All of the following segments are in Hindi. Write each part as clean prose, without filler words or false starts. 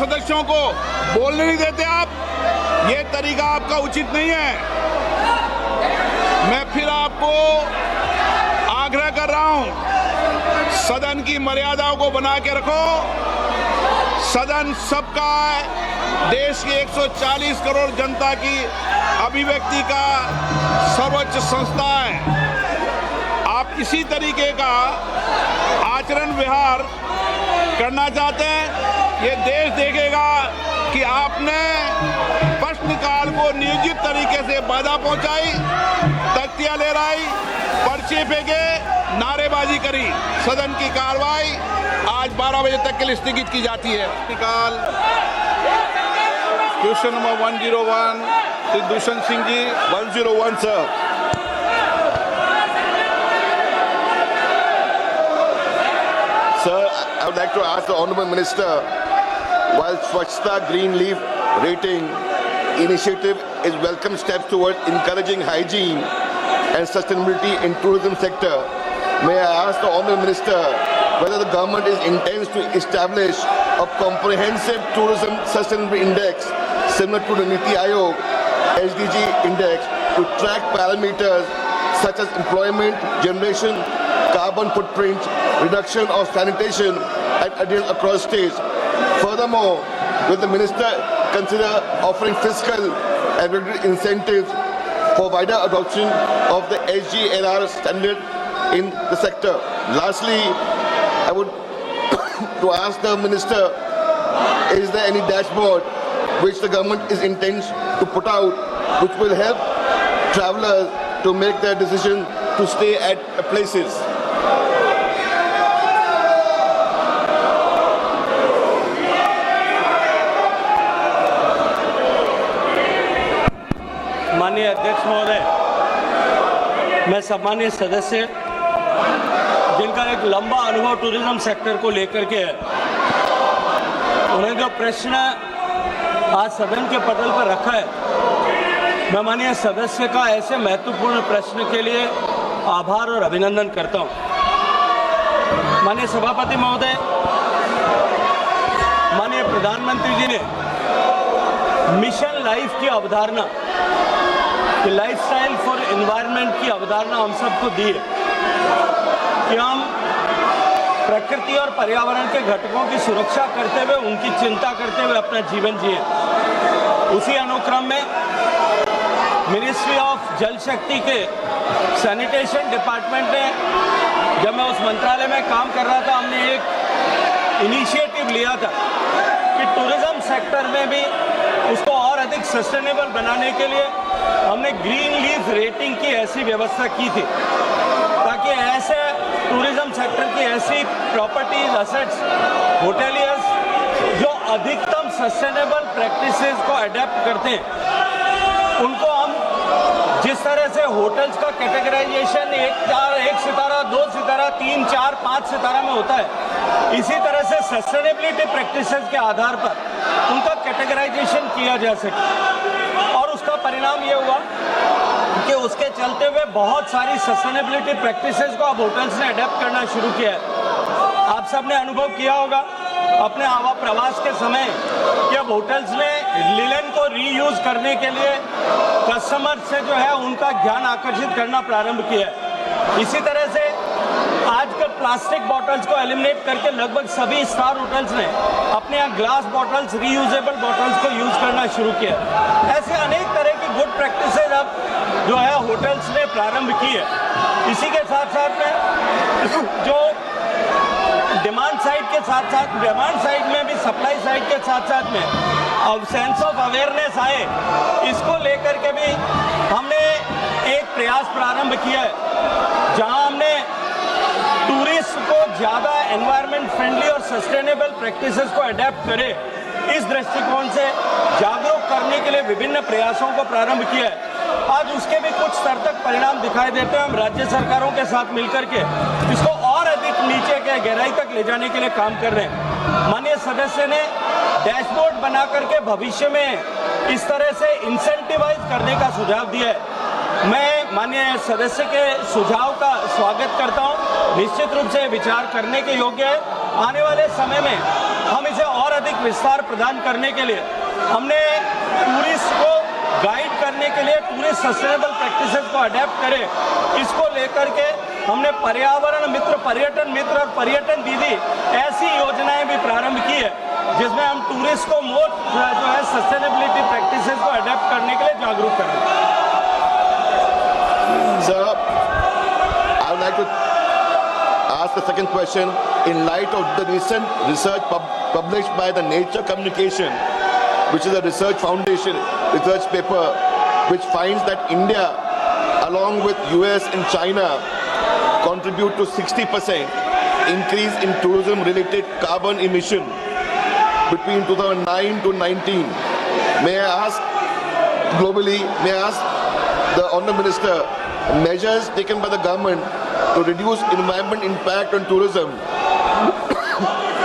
सदस्यों को बोलने नहीं देते आप, ये तरीका आपका उचित नहीं है। मैं फिर आपको आग्रह कर रहा हूं, सदन की मर्यादाओं को बना के रखो। सदन सबका है, देश की 140 करोड़ जनता की अभिव्यक्ति का सर्वोच्च संस्था है। आप इसी तरीके का आचरण व्यवहार करना चाहते हैं, ये देश देखेगा कि आपने प्रश्नकाल को नियोजित तरीके से बाधा पहुंचाई, तख्तियां लहराई, पर्चे फेंके, नारेबाजी करी। सदन की कार्रवाई आज 12 बजे तक के लिए स्थगित की जाती है। निकाल question number 101 Shri Dushyant Singh ji. 101 sir. Sir, I would like to ask the Honourable Minister, while Swachhta Green Leaf Rating initiative is welcome steps towards encouraging hygiene and sustainability in tourism sector, may I ask the Honourable Minister whether the government intends to establish a comprehensive tourism sustainability index similar to the Niti Aayog SDG index to track parameters such as employment generation, carbon footprint, reduction of sanitation and adherence across states. Furthermore, will the minister consider offering fiscal and regulatory incentives for wider adoption of the SGLR standard in the sector? Lastly, I would to ask the minister, is there any dashboard which the government is intends to put out which will help travelers to make their decision to stay at places? माननीय अध्यक्ष महोदय, मैं सम्मानीय सदस्य जिनका एक लंबा अनुभव टूरिज्म सेक्टर को लेकर के है, उन्हें जो प्रश्न आज सदन के पटल पर रखा है, मैं माननीय सदस्य का ऐसे महत्वपूर्ण प्रश्न के लिए आभार और अभिनंदन करता हूं। माननीय सभापति महोदय, माननीय प्रधानमंत्री जी ने मिशन लाइफ की अवधारणा, लाइफस्टाइल फॉर एनवायरनमेंट की अवधारणा हम सबको दी है कि हम प्रकृति और पर्यावरण के घटकों की सुरक्षा करते हुए, उनकी चिंता करते हुए अपना जीवन जिए। उसी अनुक्रम में मिनिस्ट्री ऑफ जल शक्ति के सैनिटेशन डिपार्टमेंट ने, जब मैं उस मंत्रालय में काम कर रहा था, हमने एक इनिशिएटिव लिया था कि टूरिज्म सेक्टर में भी उसको और अधिक सस्टेनेबल बनाने के लिए हमने ग्रीन लीफ रेटिंग की ऐसी व्यवस्था की थी ताकि ऐसे टूरिज्म सेक्टर की ऐसी प्रॉपर्टीज, असेट्स, होटेलियर्स जो अधिकतम सस्टेनेबल प्रैक्टिसेस को अडेप्ट करते हैं, उनको हम जिस तरह से होटल्स का कैटेगराइजेशन 1 सितारा, 2 सितारा, 3, 4, 5 सितारा में होता है, इसी तरह से सस्टेनेबिलिटी प्रैक्टिसेस के आधार पर उनका कैटेगराइजेशन किया जा सके। और उसका परिणाम ये हुआ कि उसके चलते हुए बहुत सारी सस्टेनेबिलिटी प्रैक्टिसेस को अब होटल्स ने अडेप्ट करना शुरू किया है। आप सब ने अनुभव किया होगा अपने आवा प्रवास के समय कि अब होटल्स ने लिनन को रीयूज करने के लिए कस्टमर से जो है उनका ध्यान आकर्षित करना प्रारंभ किया है। इसी तरह से आजकल प्लास्टिक बॉटल्स को एलिमिनेट करके लगभग सभी स्टार होटल्स ने अपने यहाँ ग्लास बॉटल्स, रीयूजेबल बॉटल्स को यूज करना शुरू किया। ऐसे अनेक तरह की गुड प्रैक्टिसेज अब जो है होटल्स ने प्रारंभ की है। इसी के साथ साथ में जो डिमांड साइड के साथ साथ, डिमांड साइड में भी सप्लाई साइड के साथ साथ में अब सेंस ऑफ अवेयरनेस आए, इसको लेकर के भी हमने एक प्रयास प्रारंभ किया है जहां हमने टूरिस्ट को ज़्यादा एनवायरनमेंट फ्रेंडली और सस्टेनेबल प्रैक्टिसेस को अडेप्ट करे, इस दृष्टिकोण से जागरूक करने के लिए विभिन्न प्रयासों को प्रारंभ किया है। आज उसके भी कुछ स्तर तक परिणाम दिखाई देते हैं। हम राज्य सरकारों के साथ मिलकर के इसको और अधिक नीचे के गहराई तक ले जाने के लिए काम कर रहे हैं। माननीय सदस्य ने डैशबोर्ड बना करके भविष्य में इस तरह से इंसेंटिवाइज करने का सुझाव दिया है। मैं माननीय सदस्य के सुझाव का स्वागत करता हूं। निश्चित रूप से विचार करने के योग्य है। आने वाले समय में हम इसे और अधिक विस्तार प्रदान करने के लिए हमने टूरिस्ट को गाइड करने के लिए टूरिस्ट सस्टेनेबल प्रैक्टिसेस को अडेप्ट करें, इसको लेकर के हमने पर्यावरण मित्र, पर्यटन मित्र और पर्यटन दीदी ऐसी योजनाएं भी प्रारंभ की है जिसमें हम टूरिस्ट को मोर जो है सस्टेनेबिलिटी प्रैक्टिसेस को अडेप्ट करने के लिए जागरूक करें। Sir, I would like to ask the second question. In light of the recent research published by the Nature Communication, which is a research foundation research paper, which finds that India, along with US and China, contribute to 60% increase in tourism-related carbon emission between 2009 to 19. May I ask, globally, may I ask the Honourable Minister, measures taken by the government to reduce environment impact on tourism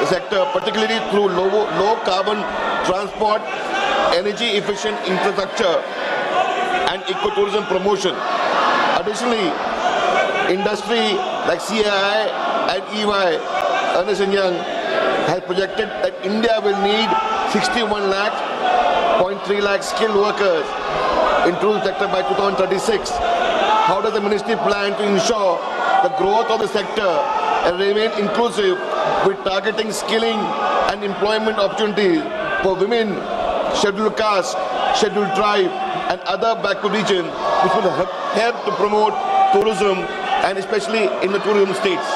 sector, particularly through low carbon transport, energy efficient infrastructure and ecotourism promotion. Additionally, industry like CAI and EY, Ernst & Young, has projected that India will need 61.3 lakh skilled workers in tourism sector by 2036. How does the ministry plan to ensure the growth of the sector and remain inclusive with targeting skilling and employment opportunities for women, scheduled caste, scheduled tribe and other backward regions, which will help to promote tourism and especially in the tourism states?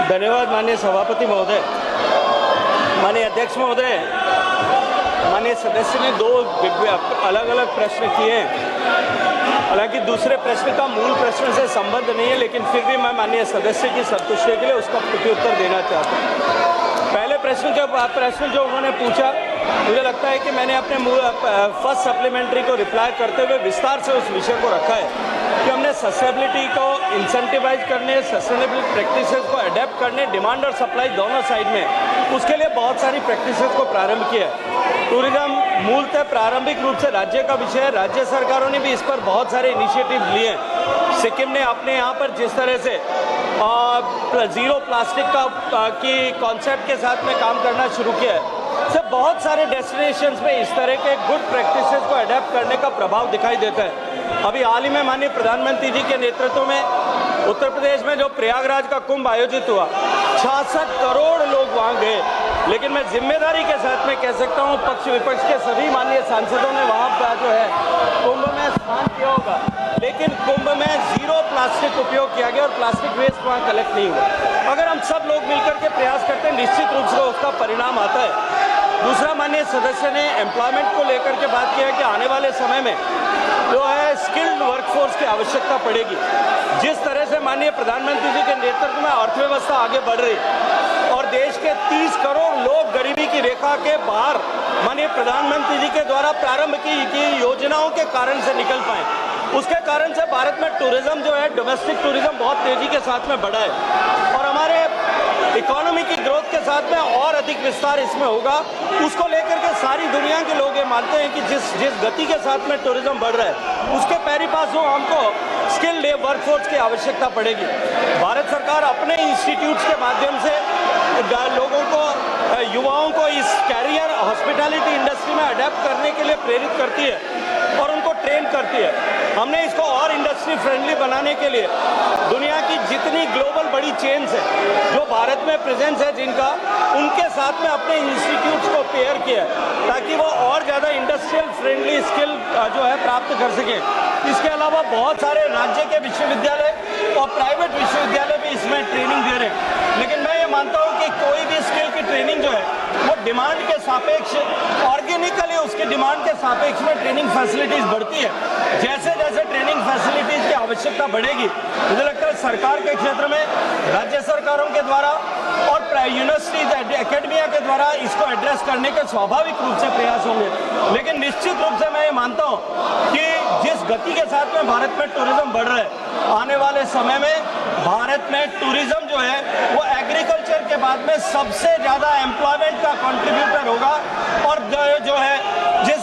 धन्यवाद माननीय सभापति महोदय, माननीय अध्यक्ष महोदय, माननीय सदस्य ने दो अलग अलग प्रश्न किए हैं। हालांकि दूसरे प्रश्न का मूल प्रश्न से संबंध नहीं है, लेकिन फिर भी मैं माननीय सदस्य की संतुष्टि के लिए उसका प्रत्युत्तर देना चाहता हूँ। पहले प्रश्न जो उन्होंने पूछा, मुझे लगता है कि मैंने अपने फर्स्ट सप्लीमेंट्री को रिप्लाई करते हुए विस्तार से उस विषय को रखा है कि हमने सस्टेनेबिलिटी को इंसेंटिवाइज करने, सस्टेनेबिलिटी प्रैक्टिसेस को अडेप्ट करने, डिमांड और सप्लाई दोनों साइड में, उसके लिए बहुत सारी प्रैक्टिसेस को प्रारंभ किया है। टूरिज्म मूलतः प्रारंभिक रूप से राज्य का विषय है, राज्य सरकारों ने भी इस पर बहुत सारे इनिशिएटिव लिए हैं। सिक्किम ने अपने यहाँ पर जिस तरह से जीरो प्लास्टिक की कॉन्सेप्ट के साथ में काम करना शुरू किया है, से बहुत सारे डेस्टिनेशंस में इस तरह के गुड प्रैक्टिसेस को अडेप्ट करने का प्रभाव दिखाई देता है। अभी हाल ही में माननीय प्रधानमंत्री जी के नेतृत्व में उत्तर प्रदेश में जो प्रयागराज का कुंभ आयोजित हुआ, 66 करोड़ लोग वहाँ गए, लेकिन मैं जिम्मेदारी के साथ में कह सकता हूँ पक्ष विपक्ष के सभी माननीय सांसदों ने वहाँ पर जो है कुंभ में स्नान किया होगा, लेकिन कुंभ में जीरो प्लास्टिक उपयोग किया गया और प्लास्टिक वेस्ट वहाँ कलेक्ट नहीं हुआ। अगर हम सब लोग मिलकर के प्रयास करते हैं, निश्चित रूप से उसका परिणाम आता है। दूसरा, माननीय सदस्य ने एम्प्लॉयमेंट को लेकर के बात किया कि आने वाले समय में जो है स्किल्ड वर्कफोर्स की आवश्यकता पड़ेगी। जिस तरह से माननीय प्रधानमंत्री जी के नेतृत्व में अर्थव्यवस्था आगे बढ़ रही और देश के 30 करोड़ लोग गरीबी की रेखा के बाहर माननीय प्रधानमंत्री जी के द्वारा प्रारंभ की योजनाओं के कारण से निकल पाए, उसके कारण से भारत में टूरिज्म जो है, डोमेस्टिक टूरिज्म बहुत तेजी के साथ में बढ़ा है और हमारे इकोनॉमी की ग्रोथ के साथ में और अधिक विस्तार इसमें होगा। उसको लेकर के सारी दुनिया के लोग ये मानते हैं कि जिस गति के साथ में टूरिज्म बढ़ रहा है, उसके पैरी पासों हमको स्किल्ड वर्कफोर्स की आवश्यकता पड़ेगी। भारत सरकार अपने इंस्टीट्यूट्स के माध्यम से लोगों को, युवाओं को इस कैरियर हॉस्पिटैलिटी इंडस्ट्री में अडेप्ट करने के लिए प्रेरित करती है और उनको ट्रेन करती है। हमने इसको और इंडस्ट्री फ्रेंडली बनाने के लिए दुनिया की जितनी ग्लोबल बड़ी चेन्स है जो भारत में प्रेजेंस है जिनका, उनके साथ में अपने इंस्टीट्यूट्स को पेयर किया है ताकि वो और ज़्यादा इंडस्ट्रियल फ्रेंडली स्किल जो है प्राप्त कर सकें। इसके अलावा बहुत सारे राज्य के विश्वविद्यालय और प्राइवेट विश्वविद्यालय भी इसमें ट्रेनिंग दे रहे हैं, लेकिन मैं ये मानता हूँ कि कोई भी स्किल की ट्रेनिंग जो है वो डिमांड के सापेक्ष, ऑर्गेनिकली उसकी डिमांड के सापेक्ष में ट्रेनिंग फैसिलिटीज़ बढ़ती है। जैसे जैसे ट्रेनिंग फैसिलिटीज़ की आवश्यकता बढ़ेगी, मुझे लगता है सरकार के क्षेत्र में राज्य सरकारों के द्वारा और यूनिवर्सिटीज एकेडमिया के द्वारा इसको एड्रेस करने के स्वाभाविक रूप से प्रयास होंगे। लेकिन निश्चित रूप से मैं ये मानता हूँ कि जिस गति के साथ में भारत में टूरिज्म बढ़ रहा है, आने वाले समय में भारत में टूरिज्म जो है वो एग्रीकल्चर के बाद में सबसे ज़्यादा एम्प्लॉयमेंट का कंट्रीब्यूटर होगा और जो है जिस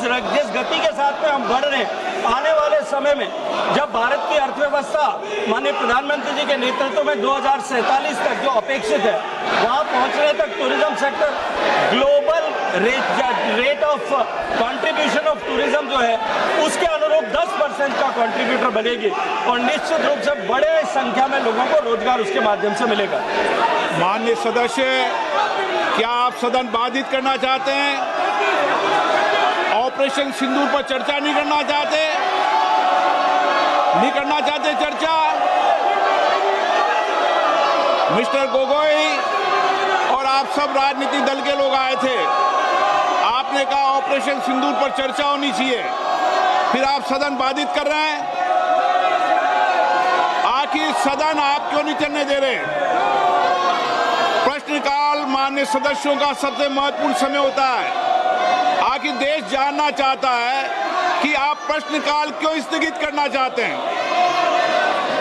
गति के साथ में हम बढ़ रहे हैं, आने वाले समय में जब भारत की अर्थव्यवस्था माननीय प्रधानमंत्री जी के नेतृत्व में 2047 तक जो अपेक्षित है वहां पहुंचने तक tourism sector global rate of contribution of tourism जो है उसके अनुरूप 10% का कंट्रीब्यूटर बनेगी और निश्चित रूप से बड़े संख्या में लोगों को रोजगार उसके माध्यम से मिलेगा। माननीय सदस्य, क्या आप सदन बाधित करना चाहते हैं? ऑपरेशन सिंदूर पर चर्चा नहीं करना चाहते? नहीं करना चाहते चर्चा? मिस्टर गोगोई और आप सब राजनीतिक दल के लोग आए थे, आपने कहा ऑपरेशन सिंदूर पर चर्चा होनी चाहिए, फिर आप सदन बाधित कर रहे हैं। आखिर सदन आप क्यों नहीं चलने दे रहे? प्रश्नकाल माननीय सदस्यों का सबसे महत्वपूर्ण समय होता है। आखिर देश जानना चाहता है कि आप प्रश्नकाल क्यों स्थगित करना चाहते हैं,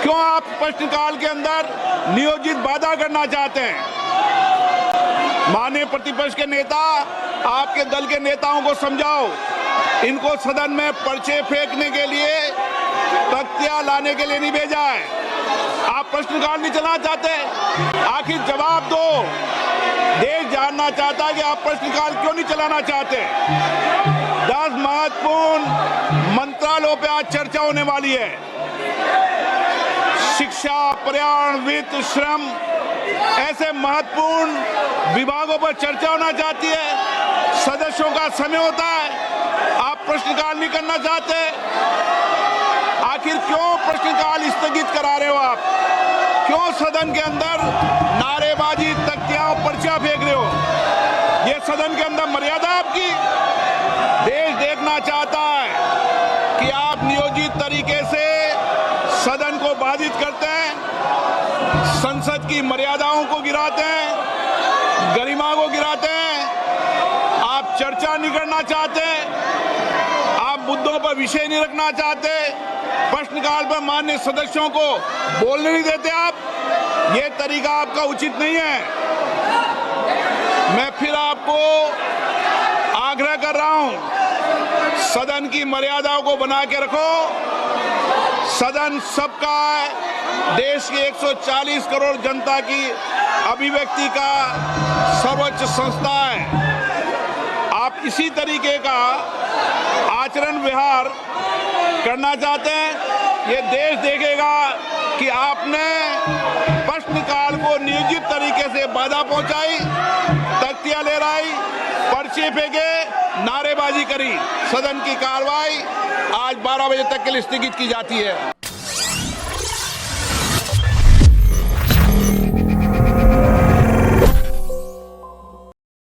क्यों आप प्रश्नकाल के अंदर नियोजित बाधा करना चाहते हैं। माननीय प्रतिपक्ष के नेता, आपके दल के नेताओं को समझाओ, इनको सदन में पर्चे फेंकने के लिए, तख्तियां लाने के लिए नहीं भेजा है। आप प्रश्नकाल नहीं चलाना चाहते, आखिर जवाब दो। देश जानना चाहता है कि आप प्रश्नकाल क्यों नहीं चलाना चाहते। 10 महत्वपूर्ण मंत्रालयों पे आज चर्चा होने वाली है। शिक्षा, पर्यावरण, वित्त, श्रम, ऐसे महत्वपूर्ण विभागों पर चर्चा होना चाहती है। सदस्यों का समय होता है, आप प्रश्नकाल नहीं करना चाहते। आखिर क्यों प्रश्नकाल स्थगित करा रहे हो आप? क्यों सदन के अंदर नारेबाजी, तख्तियां, पर्चा फेंक रहे हो? ये सदन के अंदर मर्यादा आपकी? देश देखना चाहता है कि आप नियोजित तरीके से सदन को बाधित करते हैं, संसद की मर्यादाओं को गिराते हैं, गरिमा को गिराते हैं। आप चर्चा नहीं करना चाहते, आप मुद्दों पर विषय नहीं रखना चाहते, प्रश्नकाल पर माननीय सदस्यों को बोलने नहीं देते आप। ये तरीका आपका उचित नहीं है। मैं फिर आपको आग्रह कर रहा हूं, सदन की मर्यादाओं को बना के रखो। सदन सबका है, देश की 140 करोड़ जनता की अभिव्यक्ति का सर्वोच्च संस्था है। आप इसी तरीके का आचरण व्यवहार करना चाहते हैं, ये देश देखेगा कि आपने प्रश्नकाल को नियोजित तरीके से बाधा पहुंचाई, तख्तियां लहराई, पर्चे फेंके, नारेबाजी करी। सदन की कार्रवाई आज 12 बजे तक के लिए स्थगित की जाती है।